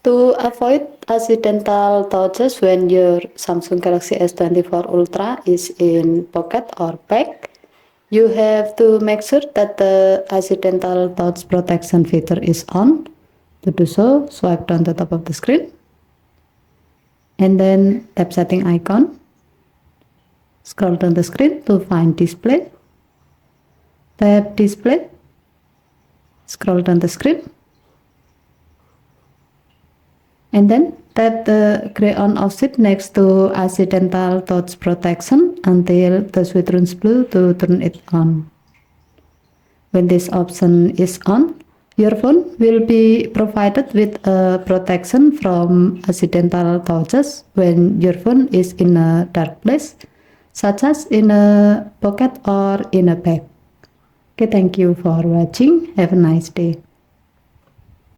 To avoid accidental touches when your Samsung Galaxy S24 Ultra is in pocket or bag, you have to make sure that the accidental touch protection feature is on. To do so, swipe down the top of the screen and then tap setting icon. Scroll down the screen to find display. Tap display. Scroll down the screen. And then tap the gray on off switch next to accidental touch protection until the switch turns blue to turn it on. When this option is on, your phone will be provided with a protection from accidental touches when your phone is in a dark place, such as in a pocket or in a bag. Okay, thank you for watching. Have a nice day.